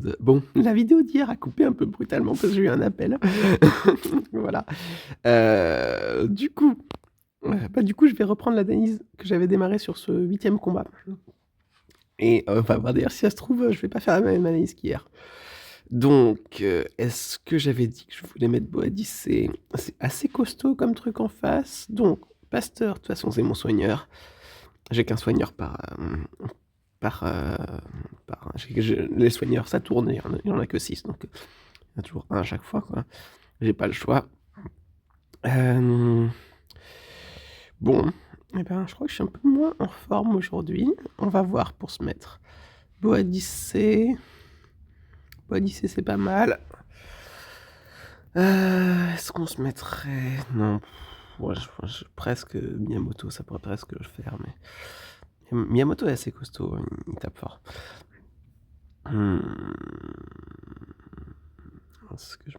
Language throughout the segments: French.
monde. Bon, la vidéo d'hier a coupé un peu brutalement parce que j'ai eu un appel. Voilà. Du coup, je vais reprendre l'analyse que j'avais démarrée sur ce 8e combat. Et on va voir d'ailleurs si ça se trouve, je vais pas faire la même analyse qu'hier. Donc, est-ce que j'avais dit que je voulais mettre Boadi? C'est assez costaud comme truc en face. Donc, Pasteur, de toute façon, c'est mon soigneur. J'ai qu'un soigneur les soigneurs, ça tourne, il y en a que 6, donc il y en a toujours un à chaque fois, quoi. J'ai pas le choix. Bon, eh ben, je crois que je suis un peu moins en forme aujourd'hui. On va voir pour se mettre. Boadicée, c'est pas mal. Est-ce qu'on se mettrait... Non, ouais, presque Miyamoto, ça pourrait presque le faire, mais... Miyamoto est assez costaud, il tape fort. Est-ce que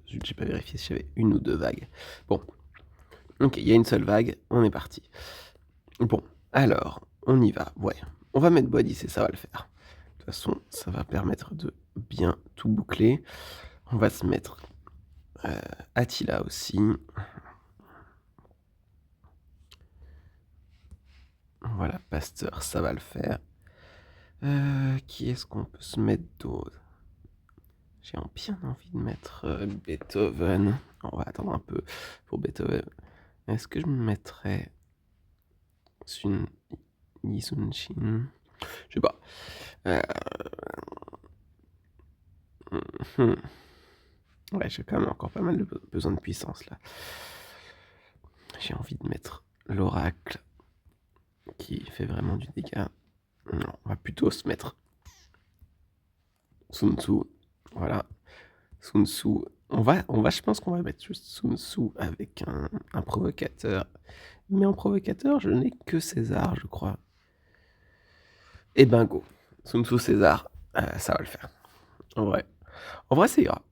j'ai pas vérifié si j'avais une ou deux vagues. Bon, ok, il y a une seule vague, on est parti. Bon, alors, on y va, ouais. On va mettre Boadicée, ça va le faire. De toute façon, ça va permettre de bien tout boucler. On va se mettre Attila aussi. Voilà, Pasteur, ça va le faire. Qui est-ce qu'on peut se mettre d'autre? J'ai bien envie de mettre Beethoven. On va attendre un peu pour Beethoven. Est-ce que je me mettrais Yisunshin? Je sais pas. Ouais, j'ai quand même encore pas mal de besoin de puissance là. J'ai envie de mettre l'oracle qui fait vraiment du dégât. Non, on va plutôt se mettre Sun Tzu. Voilà. Sun Tzu. Je pense qu'on va mettre juste Sun Tzu avec un provocateur. Mais en provocateur, je n'ai que César, je crois. Et bingo. Sun Tzu, César, ça va le faire. En vrai, c'est grave.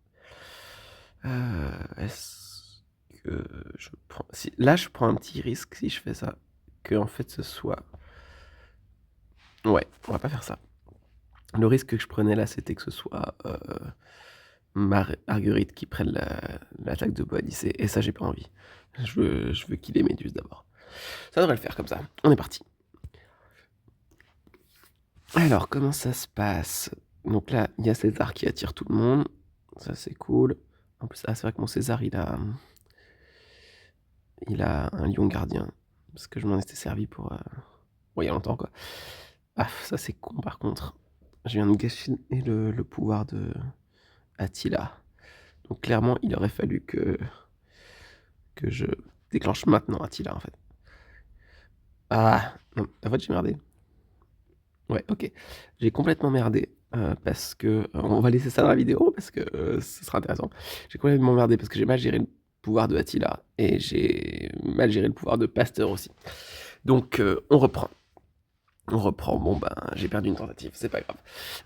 Est-ce que je prends... Là, je prends un petit risque si je fais ça. Que en fait, ce soit... Ouais, on va pas faire ça. Le risque que je prenais là, c'était que ce soit Marguerite qui prenne l'attaque de Boadicée. Et ça, j'ai pas envie. Je veux qu'il ait Méduse d'abord. Ça devrait le faire comme ça. On est parti. Alors, comment ça se passe? Donc là, il y a César qui attire tout le monde. Ça, c'est cool. En plus, c'est vrai que mon César, il a un lion gardien. Parce que je m'en étais servi pour... il y a longtemps, quoi. Ah, ça, c'est con, par contre. Je viens de gâcher le pouvoir de Attila. Donc, clairement, il aurait fallu que je déclenche maintenant Attila, en fait. Ah, non, en fait, j'ai merdé. Ouais, ok. J'ai complètement merdé. Parce que... on va laisser ça dans la vidéo, parce que ce sera intéressant. J'ai complètement merdé, parce que j'ai mal géré le pouvoir de Attila, et j'ai mal géré le pouvoir de Pasteur aussi. Donc, on reprend. Bon ben, j'ai perdu une tentative, c'est pas grave.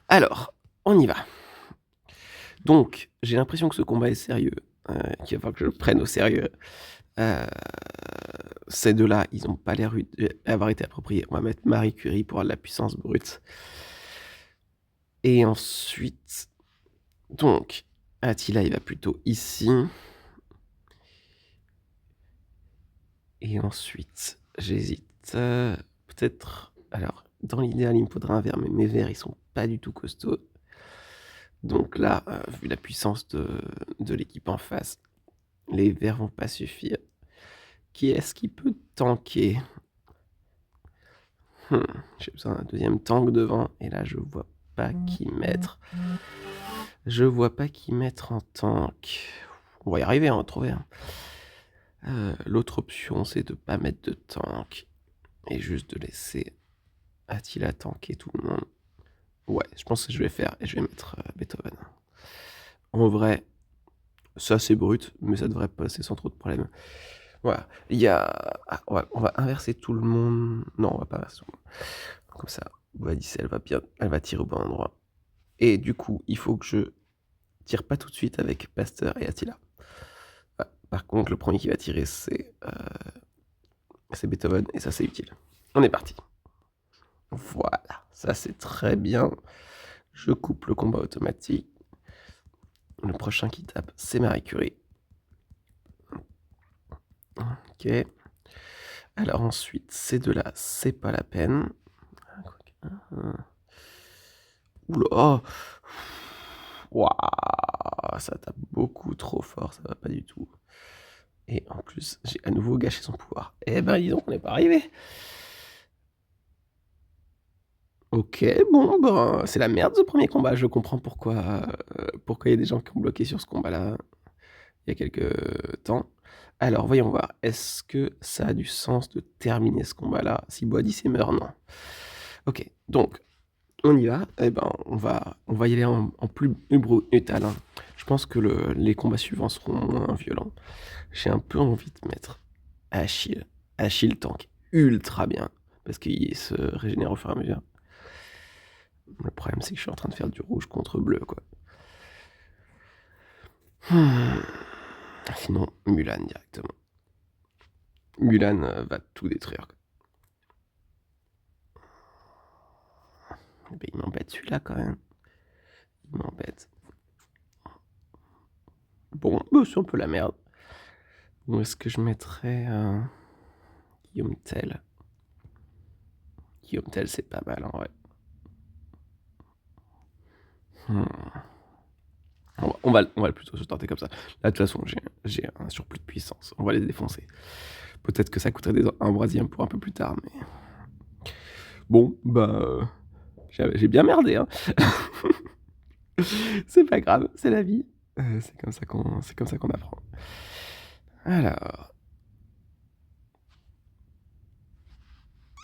Alors, on y va. Donc, j'ai l'impression que ce combat est sérieux, qu'il va falloir que je le prenne au sérieux. Ces deux-là, ils n'ont pas l'air d'avoir été appropriés. On va mettre Marie Curie pour avoir de la puissance brute. Et ensuite, donc, Attila, il va plutôt ici. Et ensuite, j'hésite. Peut-être... Alors, dans l'idéal, il me faudra un verre, mais mes verres, ils sont pas du tout costauds. Donc là, vu la puissance de l'équipe en face, les verres vont pas suffire. Qui est-ce qui peut tanker? J'ai besoin d'un deuxième tank devant, et là, je vois pas qui mettre. Je vois pas qui mettre en tank. On va y arriver, on va trouver. L'autre option, c'est de pas mettre de tank, et juste de laisser Attila tanker tout le monde. Ouais, je pense que je vais faire, et je vais mettre Beethoven. En vrai, ça c'est brut, mais ça devrait passer sans trop de problèmes. Voilà, il y a... Ah, ouais, on va inverser tout le monde. Non, on va pas inverser tout le monde. Comme ça, Boadicée, elle va tirer au bon endroit. Et du coup, il faut que je tire pas tout de suite avec Pasteur et Attila. Par contre, le premier qui va tirer, c'est Beethoven, et ça c'est utile. On est parti. Voilà, ça c'est très bien. Je coupe le combat automatique. Le prochain qui tape, c'est Marie Curie. Ok. Alors ensuite, ces deux-là, c'est pas la peine. Oula. Waouh, ça tape beaucoup trop fort, ça va pas du tout. Et en plus, j'ai à nouveau gâché son pouvoir. Eh ben, dis donc, on n'est pas arrivé. Ok, bon, ben, c'est la merde ce premier combat. Je comprends pourquoi il y a des gens qui ont bloqué sur ce combat-là il y a quelques temps. Alors, voyons voir. Est-ce que ça a du sens de terminer ce combat-là si Boadicée meurt? Non. Ok, donc, on y va. Eh ben, on va y aller en plus brutal, hein. Je pense que les combats suivants seront moins violents. J'ai un peu envie de mettre Achille. Achille tank ultra bien. Parce qu'il se régénère au fur et à mesure. Le problème, c'est que je suis en train de faire du rouge contre bleu, quoi. Sinon, Mulan directement. Mulan va tout détruire, quoi. Ben, il m'embête celui-là, quand même. Il m'embête. Bon, c'est un peu la merde. Où est-ce que je mettrais Guillaume Tell? Guillaume Tell, c'est pas mal, en vrai. On va plutôt se tenter comme ça. Là, de toute façon, j'ai un surplus de puissance. On va les défoncer. Peut-être que ça coûterait un brasium pour un peu plus tard, mais... Bon, j'ai bien merdé, hein. C'est pas grave, c'est la vie. C'est comme ça qu'on apprend. Alors...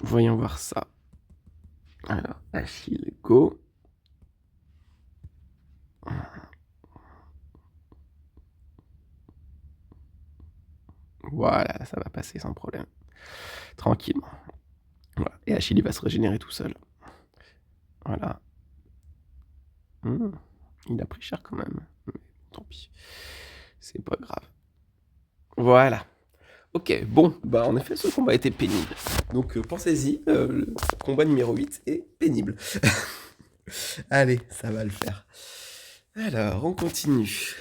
Voyons voir ça. Alors, Achille, go. Voilà, ça va passer sans problème. Tranquillement. Voilà. Et Achille, il va se régénérer tout seul. Voilà. Il a pris cher quand même. Mais tant pis. C'est pas grave. Voilà. Ok, bon, en effet, ce combat était pénible. Donc pensez-y, le combat numéro 8 est pénible. Allez, ça va le faire. Alors, on continue.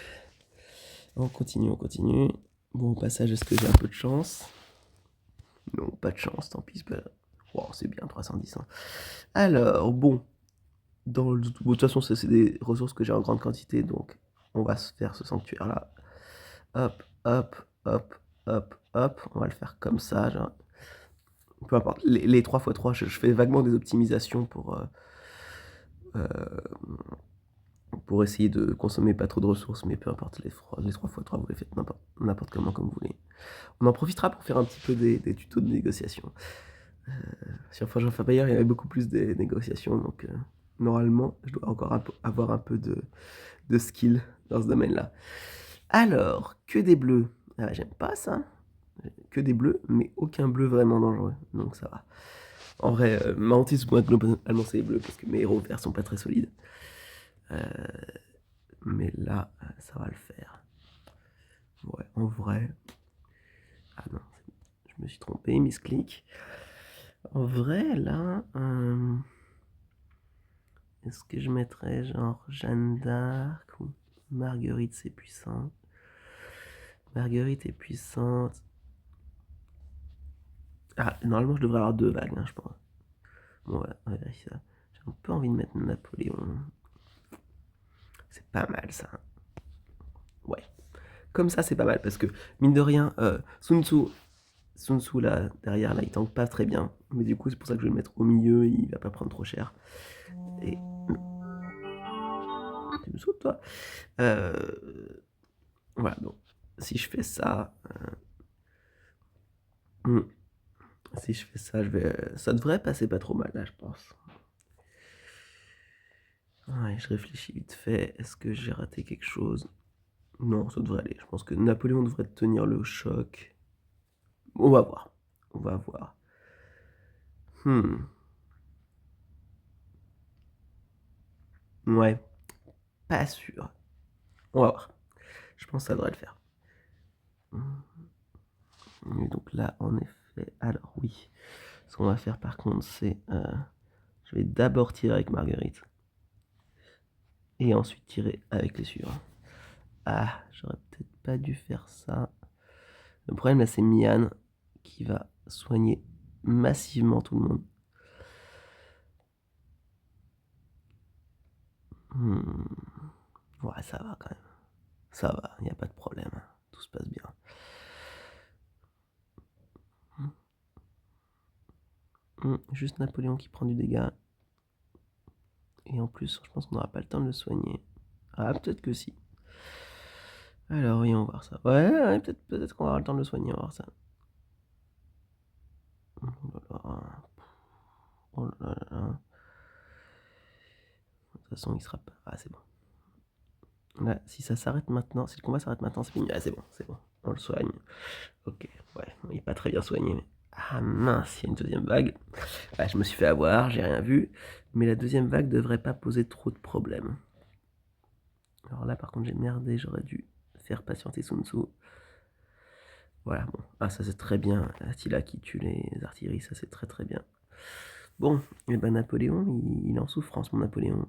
On continue. Bon, au passage, est-ce que j'ai un peu de chance? Non, pas de chance, tant pis. Wow, c'est bien, 310. Hein. Alors, bon. De toute façon, c'est des ressources que j'ai en grande quantité, donc on va se faire ce sanctuaire-là. Hop, hop, hop, hop, hop. On va le faire comme ça, genre. Peu importe. Les 3x3, je fais vaguement des optimisations pour essayer de consommer pas trop de ressources, mais peu importe, les 3x3, vous les faites n'importe comment, comme vous voulez. On en profitera pour faire un petit peu des tutos de négociation. Sur Forge of Empire, il y avait beaucoup plus des négociations, donc normalement, je dois encore avoir un peu de skill dans ce domaine-là. Alors, que des bleus. Ah, j'aime pas ça. Que des bleus, mais aucun bleu vraiment dangereux, donc ça va. En vrai, Mantis, moi, globalement, c'est les bleus, parce que mes héros verts sont pas très solides. Mais là, ça va le faire. Ouais, en vrai... Ah non, je me suis trompé, misclick. En vrai, là... Est-ce que je mettrais genre Jeanne d'Arc ou Marguerite, c'est puissant. Marguerite est puissante. Ah, normalement, je devrais avoir 2 vagues, hein, je pense. Bon, on va vérifier ça. J'ai un peu envie de mettre Napoléon. C'est pas mal, ça. Ouais. Comme ça, c'est pas mal, parce que, mine de rien, Sun Tzu, là, derrière, là, il tank pas très bien. Mais du coup, c'est pour ça que je vais le mettre au milieu, il va pas prendre trop cher. Et... Tu me sautes, toi Voilà, donc, si je fais ça... Si je fais ça, ça devrait passer pas trop mal, là, je pense. Ouais, je réfléchis vite fait. Est-ce que j'ai raté quelque chose? Non, ça devrait aller. Je pense que Napoléon devrait tenir le choc. On va voir. On va voir. Ouais, pas sûr. On va voir. Je pense que ça devrait le faire. Et donc là, en effet, alors oui. Ce qu'on va faire par contre, c'est... je vais d'abord tirer avec Marguerite. et ensuite tirer avec les suivants. Ah, j'aurais peut-être pas dû faire ça. Le problème là, c'est Mian qui va soigner massivement tout le monde. Ouais, ça va quand même. Ça va, il n'y a pas de problème. Tout se passe bien. Juste Napoléon qui prend du dégât. Et en plus, je pense qu'on n'aura pas le temps de le soigner. Ah, peut-être que si. Alors, voyons voir ça. Ouais, peut-être qu'on aura le temps de le soigner, on va voir ça. Oh là là. Oh là là. De toute façon, il sera pas. Ah, c'est bon. Là, si ça s'arrête maintenant, si le combat s'arrête maintenant, c'est fini. Ah, c'est bon. On le soigne. Ok, ouais, il est pas très bien soigné. Mais... Ah mince, il y a une deuxième vague. Ah, je me suis fait avoir, j'ai rien vu. Mais la deuxième vague devrait pas poser trop de problèmes. Alors là, par contre, j'ai merdé, j'aurais dû faire patienter Sun Tzu. Voilà, bon. Ah, ça c'est très bien. Attila qui tue les artilleries, ça c'est très très bien. Bon, et ben Napoléon, il est en souffrance, mon Napoléon.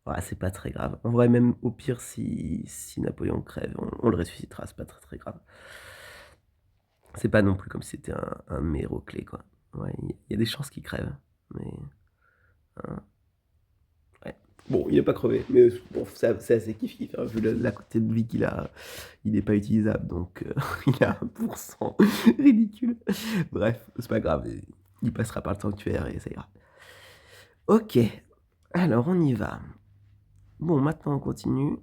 Ouais, c'est pas très grave. En vrai, même au pire, si Napoléon crève, on le ressuscitera, c'est pas très très grave. C'est pas non plus comme si c'était un héros clé, quoi. Ouais, il y a des chances qu'il crève, mais... hein, ouais. Bon, il n'est pas crevé, mais bon, c'est assez kiff-kiff, hein, vu la quantité de vie qu'il a, il n'est pas utilisable, donc il a 1% ridicule. Bref, c'est pas grave, il passera par le sanctuaire et ça ira. Ok, alors on y va. Bon, maintenant on continue.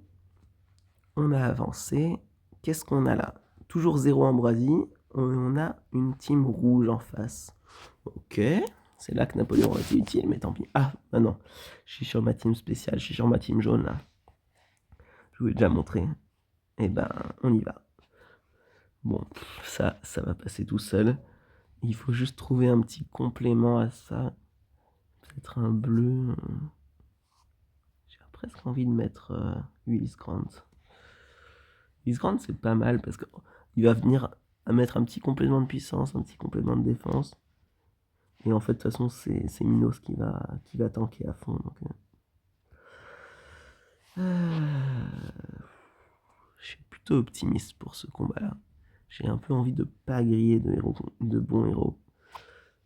On a avancé. Qu'est-ce qu'on a là? Toujours 0 Ambroisie. On a une team rouge en face. Ok, c'est là que Napoléon aurait été utile, mais tant pis. Ah, bah non, je suis sur ma team spéciale, je suis sur ma team jaune là. Je vous l'ai déjà montré. Et ben, on y va. Bon, ça va passer tout seul. Il faut juste trouver un petit complément à ça. Peut-être un bleu. J'ai presque envie de mettre Ulysse Grant. Ulysse Grant, c'est pas mal parce qu'il va venir à mettre un petit complément de puissance, un petit complément de défense. Et en fait, de toute façon, c'est Minos qui va tanker à fond. Donc, je suis plutôt optimiste pour ce combat-là. J'ai un peu envie de pas griller de bons héros.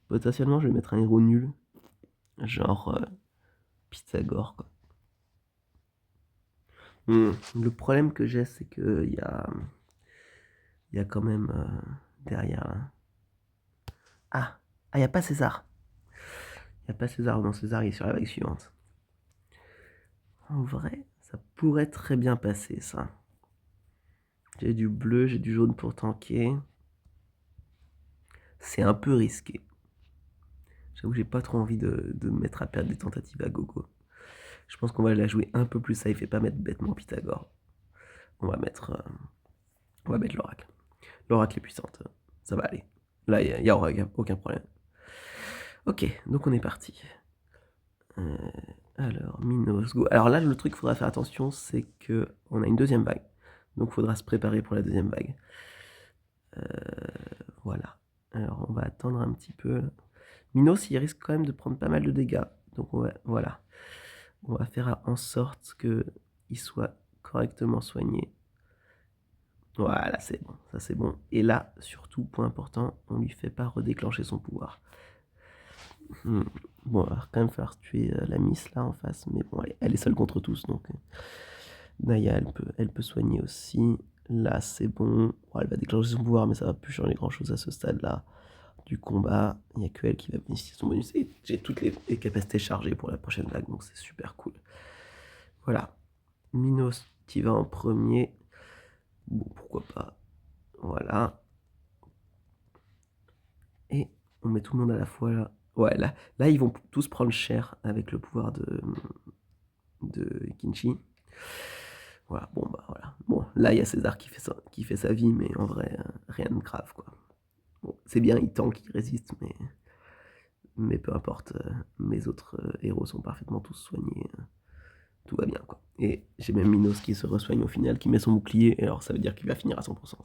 Potentiellement, je vais mettre un héros nul. Genre Pythagore, quoi. Le problème que j'ai, c'est qu'il y a quand même derrière là. Ah, il n'y a pas César. Il n'y a pas César. Non, César, il est sur la vague suivante. En vrai, ça pourrait très bien passer, ça. J'ai du bleu, j'ai du jaune pour tanker. C'est un peu risqué. J'avoue, j'ai pas trop envie de me mettre à perdre des tentatives à gogo. Je pense qu'on va la jouer un peu plus safe et pas mettre bêtement Pythagore. On va mettre l'oracle. L'oracle est puissante. Ça va aller. Là, il n'y a aucun problème. Ok, donc on est parti. Alors, Minos, go. Alors là, le truc qu'il faudra faire attention, c'est qu'on a une deuxième vague. Donc il faudra se préparer pour la deuxième vague. Voilà. Alors on va attendre un petit peu. Minos, il risque quand même de prendre pas mal de dégâts. Donc voilà. On va faire en sorte qu'il soit correctement soigné. Voilà, c'est bon, ça c'est bon. Et là, surtout, point important, on lui fait pas redéclencher son pouvoir. Bon, il va quand même falloir tuer la Miss là en face, mais bon, elle est seule contre tous, donc Naya, elle peut soigner aussi. Là, c'est bon. Bon, elle va déclencher son pouvoir, mais ça va plus changer grand chose à ce stade-là du combat. Il n'y a que elle qui va bénéficier de son bonus. Et j'ai toutes les capacités chargées pour la prochaine vague, donc c'est super cool. Voilà. Minos qui va en premier. Bon, pourquoi pas. Voilà. Et on met tout le monde à la fois là. Ouais, là ils vont tous prendre cher avec le pouvoir de Kinshi. Voilà, bon bah voilà. Bon, là il y a César qui fait sa vie, mais en vrai, rien de grave quoi. Bon, c'est bien, il tank, il résiste, mais peu importe, mes autres héros sont parfaitement tous soignés. Tout va bien quoi. Et j'ai même Minos qui se resoigne au final, qui met son bouclier, et alors ça veut dire qu'il va finir à 100%. Ça.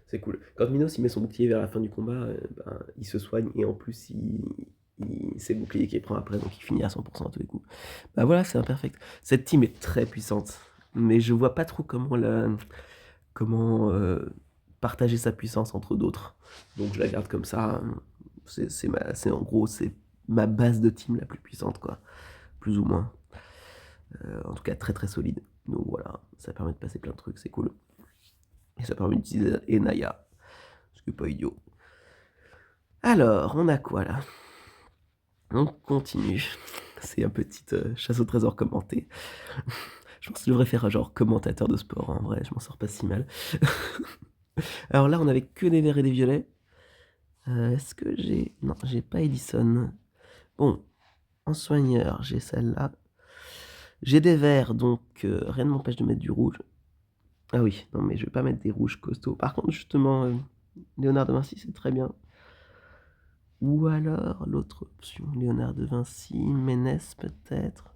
C'est cool. Quand Minos il met son bouclier vers la fin du combat, il se soigne et en plus c'est bouclier qui prend après, donc il finit à 100% à tous les coups. Bah voilà, c'est imperfect. Cette team est très puissante, mais je vois pas trop comment partager sa puissance entre d'autres. Donc je la garde comme ça. En gros, c'est ma base de team la plus puissante, quoi. Plus ou moins. En tout cas, très très solide. Donc voilà, ça permet de passer plein de trucs, c'est cool. Et ça permet d'utiliser Enaya, ce qui est pas idiot. Alors, on a quoi là? On continue. C'est un petit chasse au trésor commenté. Je pense que je devrais faire un genre commentateur de sport, en vrai, je m'en sors pas si mal. Alors là, on avait que des verts et des violets. Est-ce que j'ai... Non, j'ai pas Edison. Bon, en soigneur, j'ai celle-là. J'ai des verts, donc rien ne m'empêche de mettre du rouge. Ah oui, non mais je vais pas mettre des rouges costauds. Par contre, justement, Léonard de Vinci, c'est très bien. Ou alors, l'autre option, Léonard de Vinci, Ménès peut-être.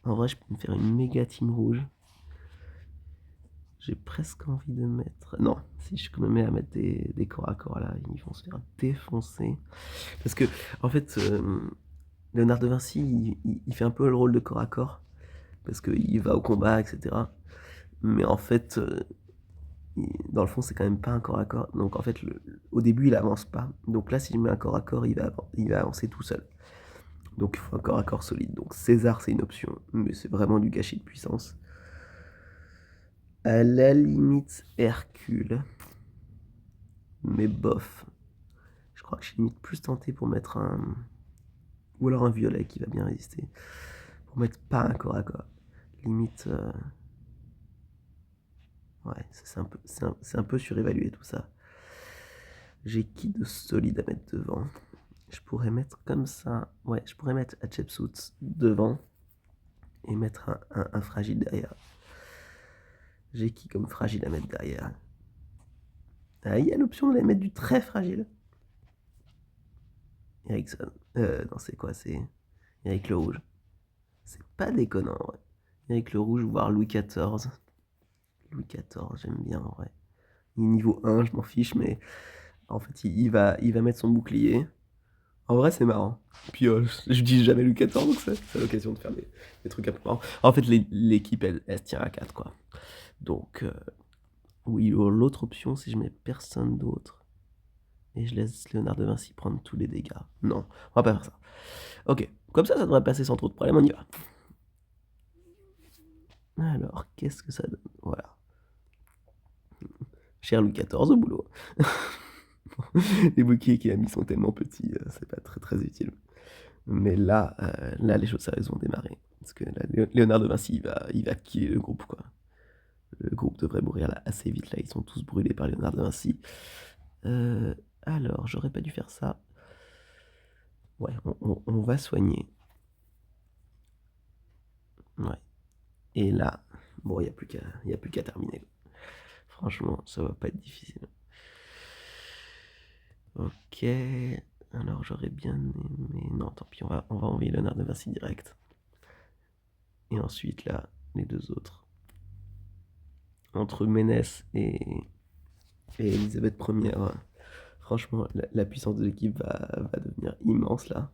En vrai, je peux me faire une méga team rouge. J'ai presque envie de mettre... Non, si je me mets à mettre des corps à corps là, ils vont se faire défoncer. Parce que, en fait, Léonard de Vinci, il fait un peu le rôle de corps à corps. Parce qu'il va au combat, etc. Mais en fait, dans le fond, c'est quand même pas un corps à corps. Donc en fait, au début, il avance pas. Donc là, si je mets un corps à corps, il va avancer tout seul. Donc il faut un corps à corps solide. Donc César, c'est une option, mais c'est vraiment du gâchis de puissance. À la limite, Hercule. Mais bof. Je crois que je suis limite plus tenté pour mettre un... Ou alors un violet qui va bien résister. Pour mettre pas un corps à corps. Limite... Ouais, c'est un peu surévalué tout ça. J'ai qui de solide à mettre devant? Je pourrais mettre comme ça. Ouais, je pourrais mettre Hatshepsut devant et mettre un fragile derrière. J'ai qui comme fragile à mettre derrière? Ah, il y a l'option de mettre du très fragile. Ericsson. Non, c'est quoi? C'est Eric le Rouge. C'est pas déconnant, ouais. Eric le Rouge, voire Louis XIV. Louis XIV, j'aime bien, en vrai. Il est niveau 1, je m'en fiche, mais en fait, il va mettre son bouclier. En vrai, c'est marrant. Puis, je dis jamais Louis XIV, donc c'est l'occasion de faire des trucs un peu marrants. En fait, l'équipe, elle se tient à 4, quoi. Donc, oui, l'autre option, si je mets personne d'autre, et je laisse Léonard de Vinci prendre tous les dégâts. Non, on va pas faire ça. Ok, comme ça devrait passer sans trop de problème, on y va. Alors, qu'est-ce que ça donne? Voilà. Cher Louis XIV au boulot. Les bouquets qu'il a mis sont tellement petits, c'est pas très très utile. Mais là, les choses sérieuses vont démarrer. Parce que là, Léonard de Vinci, il va killer le groupe, quoi. Le groupe devrait mourir là assez vite, là, ils sont tous brûlés par Léonard de Vinci. Alors, j'aurais pas dû faire ça. Ouais, on va soigner. Ouais. Et là, bon, il n'y a plus qu'à terminer. Franchement, ça va pas être difficile. Ok. Alors, j'aurais bien aimé... Non, tant pis, on va envoyer Léonard de Vinci direct. Et ensuite, là, les deux autres. Entre Ménès et Elisabeth Ière, franchement, la puissance de l'équipe va devenir immense, là.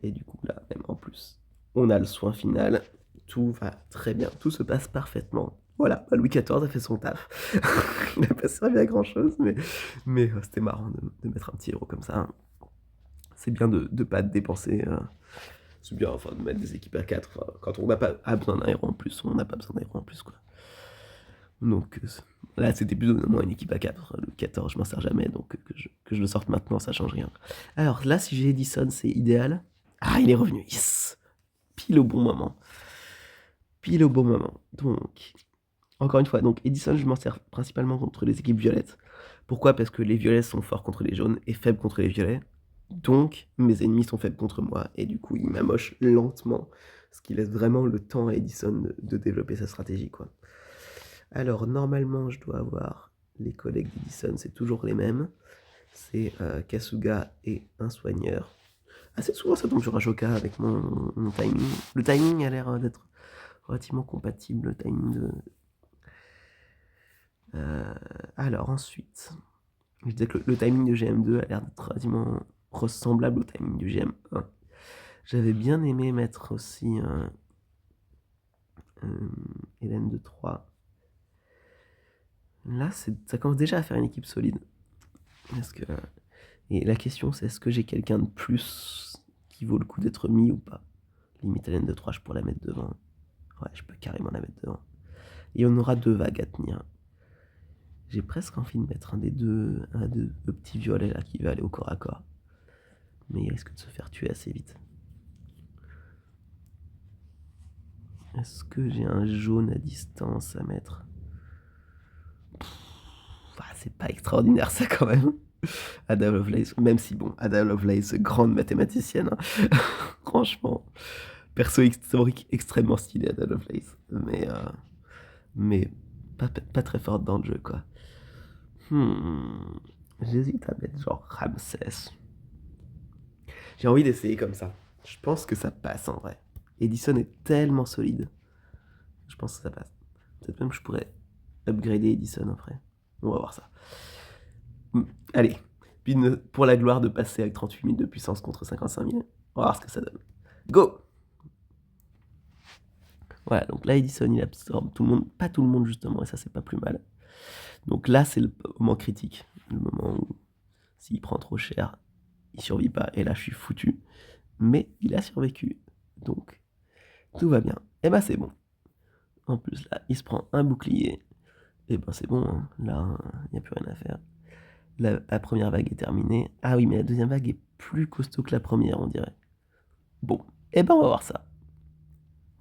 Et du coup, là, même en plus, on a le soin final. Tout va très bien, tout se passe parfaitement. Voilà, Louis XIV a fait son taf. Il n'a pas servi à grand chose, mais c'était marrant de mettre un petit héros comme ça. C'est bien de ne pas dépenser. C'est bien enfin, de mettre des équipes à 4. Enfin, quand on n'a pas besoin d'un héros en plus, on n'a pas besoin d'un héros en plus, quoi. Donc là, c'était plus ou moins une équipe à 4. Le 14, je m'en sers jamais, donc que je le sorte maintenant, ça change rien. Alors là, si j'ai Edison, c'est idéal. Ah, il est revenu, yes! Pile au bon moment. Pile au bon moment. Donc, encore une fois, donc Edison, je m'en sers principalement contre les équipes violettes. Pourquoi? Parce que les violets sont forts contre les jaunes et faibles contre les violets. Donc, mes ennemis sont faibles contre moi. Et du coup, ils m'amochent lentement. Ce qui laisse vraiment le temps à Edison de développer sa stratégie, quoi. Alors, normalement, je dois avoir les collègues d'Edison, c'est toujours les mêmes. C'est Kasuga et un soigneur. Assez souvent, ça tombe sur Ashoka avec mon timing. Le timing a l'air d'être relativement compatible, le timing de... Alors, ensuite, je disais que le timing de GM2 a l'air d'être ressemblable au timing du GM1. J'avais bien aimé mettre aussi Hélène de 3. Là, ça commence déjà à faire une équipe solide. Et la question, c'est est-ce que j'ai quelqu'un de plus qui vaut le coup d'être mis ou pas? Limite Hélène de 3, je pourrais la mettre devant. Ouais, je peux carrément la mettre devant. Et on aura 2 vagues à tenir. J'ai presque envie de mettre un des deux petits violets là qui va aller au corps à corps. Mais il risque de se faire tuer assez vite. Est-ce que j'ai un jaune à distance à mettre? C'est pas extraordinaire ça quand même. Ada Lovelace, même si bon, Ada Lovelace, grande mathématicienne, hein. Franchement, perso historique extrêmement stylé Ada Lovelace, mais pas très forte dans le jeu quoi. J'hésite à mettre genre Ramsès. J'ai envie d'essayer comme ça. Je pense que ça passe en vrai. Edison est tellement solide. Je pense que ça passe. Peut-être même que je pourrais upgrader Edison après. On va voir ça. Allez. Puis pour la gloire de passer avec 38 000 de puissance contre 55 000. On va voir ce que ça donne. Go! Voilà, donc là Edison il absorbe tout le monde. Pas tout le monde justement, et ça c'est pas plus mal. Donc là c'est le moment critique. Le moment où s'il prend trop cher, il survit pas. Et là je suis foutu. Mais il a survécu. Donc tout va bien. Et bah c'est bon. En plus là, il se prend un bouclier. Et ben c'est bon, hein. Là, il n'y a plus rien à faire. La première vague est terminée. Ah oui, mais la deuxième vague est plus costaud que la première, on dirait. Bon, et ben on va voir ça.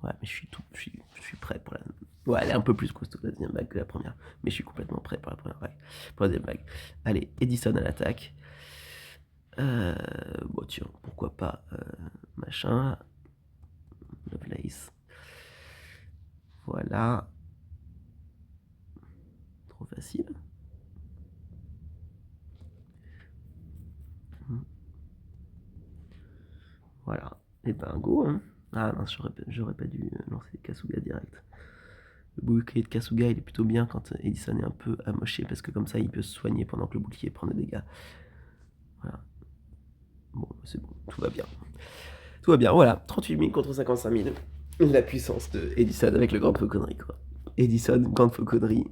Ouais, mais je suis prêt pour la... Ouais, elle est un peu plus costaud la deuxième vague que la première. Mais je suis complètement prêt pour la première vague. Pour la deuxième vague. Allez, Edison à l'attaque. Bon tiens, pourquoi pas machin. Lovelace. Voilà. Trop facile. Voilà. Et ben go, hein. Ah non, j'aurais pas dû lancer Kasuga direct. Le bouclier de Kasuga, il est plutôt bien quand Edison est un peu amoché, parce que comme ça, il peut se soigner pendant que le bouclier prend des dégâts. Voilà. Bon, c'est bon, tout va bien. Tout va bien, voilà. 38 000 contre 55 000. La puissance de Edison avec le Grande Fauconnerie, quoi. Edison, Grande Fauconnerie,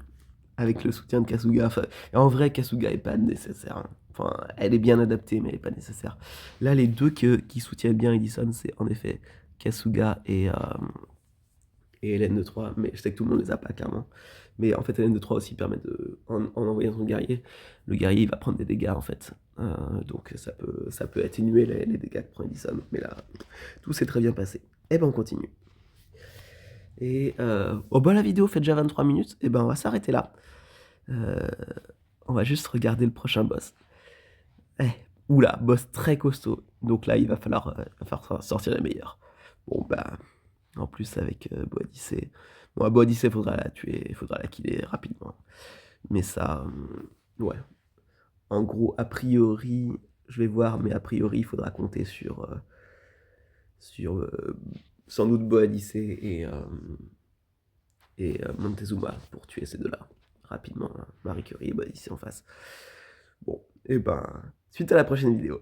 avec le soutien de Kasuga. Enfin, en vrai, Kasuga est pas nécessaire, hein. Enfin, elle est bien adaptée, mais elle est pas nécessaire. Là, les deux qui soutiennent bien Edison, c'est en effet Kasuga et Hélène de 3. Mais je sais que tout le monde les a pas, clairement. Mais en fait, Hélène de 3 aussi permet de... En envoyant son guerrier, le guerrier, il va prendre des dégâts, en fait. Donc, ça peut atténuer les dégâts que prend Edison. Mais là, tout s'est très bien passé. Et ben, on continue. Et la vidéo fait déjà 23 minutes. Et ben, on va s'arrêter là. On va juste regarder le prochain boss. Oula, boss très costaud. Donc là, il va falloir sortir les meilleurs. Bon, bah, en plus avec Boadicée. Bon, Boadicée, faudra la tuer, il faudra la killer rapidement. Mais ça, ouais. En gros, a priori, je vais voir, mais a priori, il faudra compter sur sans doute Boadicée et Montezuma pour tuer ces deux-là rapidement. Marie Curie et Boadicée en face. Bon, et ben, suite à la prochaine vidéo.